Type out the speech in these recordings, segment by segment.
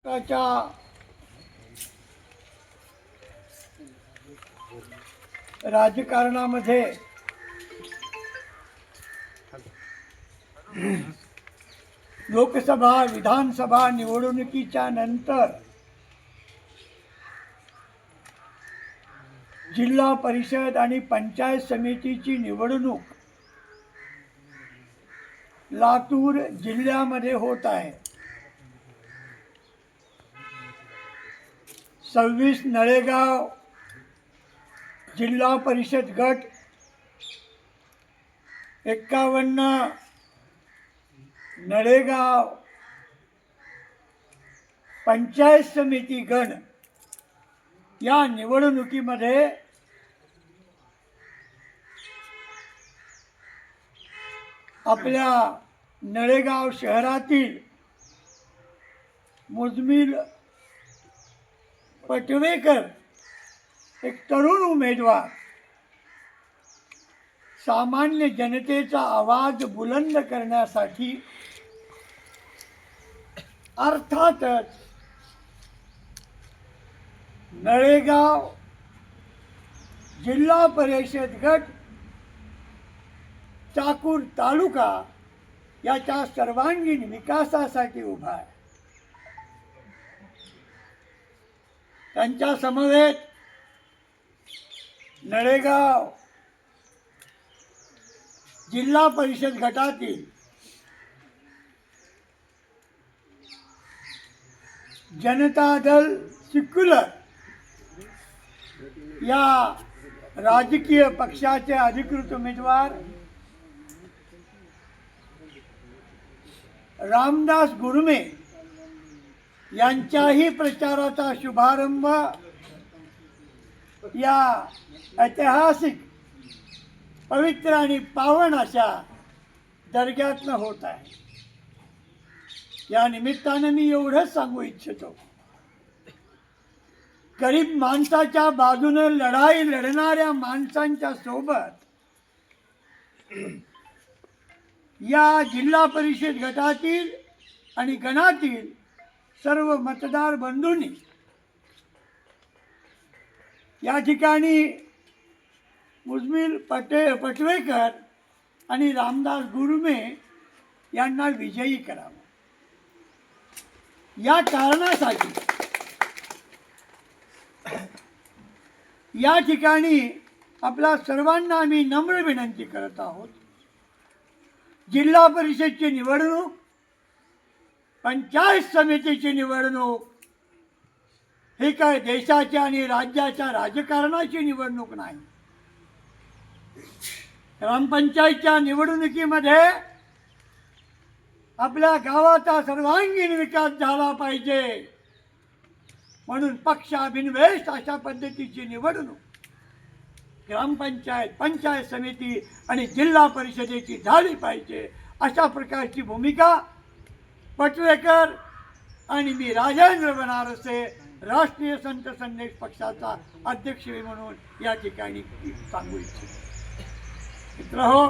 च्या राजकारणामध्ये लोकसभा विधानसभा निवडणुकीच्या नंतर जिल्हा परिषद आणि पंचायत समितीची निवडणूक लातूर जिल्ह्यामध्ये होत आहे. 26 नळेगाव जिल्हा परिषद गट, 51 नळेगाव पंचायत समिती गण या निवडणुकीमध्ये आपल्या नळेगाव शहरातील मुजमिल पटवेकर एक तरुण उमेदवार सामान्य जनतेचा आवाज बुलंद करण्यासाठी अर्थातच नळेगाव जिल्हा परिषद गट चाकूर तालुका याच्या सर्वांगीण विकासासाठी उभा आहे. त्यांच्या समवेत नळेगाव जिल्हा परिषद गटातील जनता दल सेक्युलर या राजकीय पक्षाचे अधिकृत उमेदवार रामदास गुरमे यांच्याही प्रचाराचा शुभारंभ या ऐतिहासिक पवित्र आणि पावन अशा दर्ग्यातनं होत आहे. या निमित्तानं मी एवढंच सांगू इच्छितो, गरीब माणसाच्या बाजूने लढाई लढणाऱ्या माणसांच्या सोबत या जिल्हा परिषद गटातील आणि गणातील सर्व मतदार बंधूंनी या ठिकाणी मुजमिल पटवेकर आणि रामदास गुरमे यांना विजयी करावं. या कारणासाठी या ठिकाणी आपल्या सर्वांना आम्ही नम्र विनंती करत आहोत. जिल्हा परिषदची निवडणूक, पंचायत समितीची निवडणूक ही काय देशाच्या आणि राज्याच्या राजकारणाची निवडणूक नाही. ग्रामपंचायतच्या निवडणुकीमध्ये आपल्या गावाचा सर्वांगीण विकास झाला पाहिजे म्हणून पक्षाभिनिवेश अशा पद्धतीची निवडणूक ग्रामपंचायत, पंचायत समिती आणि जिल्हा परिषदेची झाली पाहिजे अशा प्रकारची भूमिका पटवेकर आणि मी राजेंद्र बनारसे राष्ट्रीय संत संदेश पक्षाचा अध्यक्ष म्हणून या ठिकाणी सांगू इच्छितो. मित्रहो,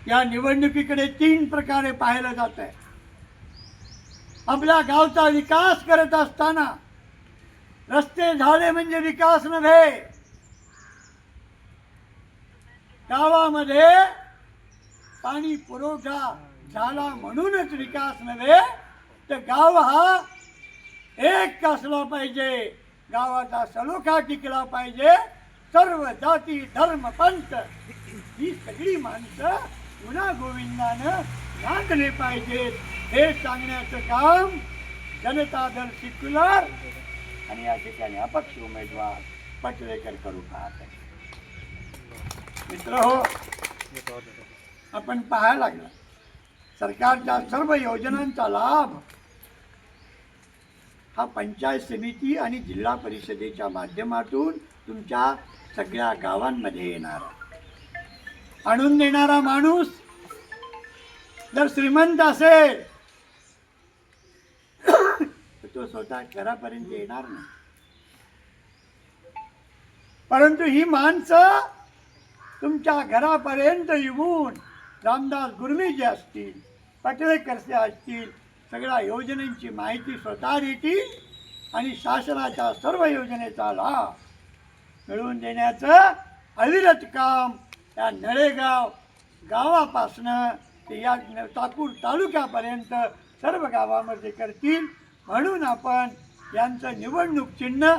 या निवडणुकीकडे 3 प्रकारे पाहिलं जात आहे. आपल्या गावचा विकास करत असताना रस्ते झाले म्हणजे विकास नव्हे, गावामध्ये पाणी पुरवठा झाला म्हणूनच विकास नव्हे, तर गाव हा एक असला पाहिजे, गावाचा सलोखा टिकला पाहिजे. सर्व जाती धर्म पंथ ही सगळी माणसं गुणा गोविंदानं नांदले पाहिजेत हे सांगण्याचं काम जनता दल सेक्युलर आणि या ठिकाणी अपक्ष उमेदवार पटवेकर करू पाहत आहे. मित्रहो, आपण पाहायला लागला सरकारच्या सर्व योजनांचा लाभ हा पंचायत समिती आणि जिल्हा परिषदेच्या माध्यमातून तुमच्या सगळ्या गावांमध्ये येणारा आणून देणारा माणूस जर श्रीमंत असेल तर तो स्वतः घरापर्यंत येणार नाही. परंतु ही माणसं तुमच्या घरापर्यंत येऊन रामदास गुरमे जे असतील, पटवेकर असतील, सगळ्या योजनांची माहिती स्वतः देतील आणि शासनाच्या सर्व योजनेचा लाभ मिळवून देण्याचं अविरत काम या नळेगाव गावापासनं ते या चाकूर तालुक्यापर्यंत सर्व गावामध्ये करतील. म्हणून आपण यांचं निवडणूक चिन्ह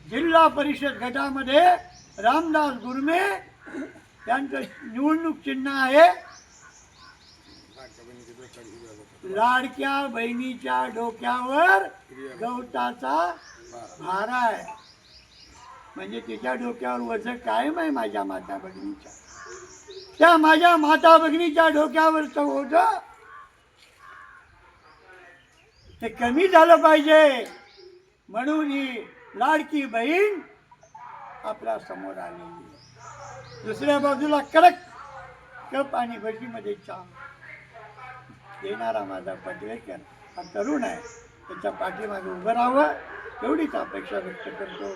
जिल्हा परिषद गटामध्ये रामदास गुरमे यांचं निवडणूक चिन्ह आहे लाडक्या बहिणीच्या डोक्यावर गवताचा भार आहे. म्हणजे तिच्या डोक्यावर वजन कायम आहे माझ्या माता भगिनीच्या. त्या माझ्या माता भगिनीच्या डोक्यावरचं ओझं ते कमी झालं पाहिजे. म्हणून ही लाडकी बहीण आपल्या समोर आलेली. दुसऱ्या बाजूला कडक कप आणि भजीमध्ये चहा देणारा माझा पटवेकर हा तरुण आहे. त्याच्या पाठीमागे उभं राहावं एवढीच अपेक्षा व्यक्त करतो.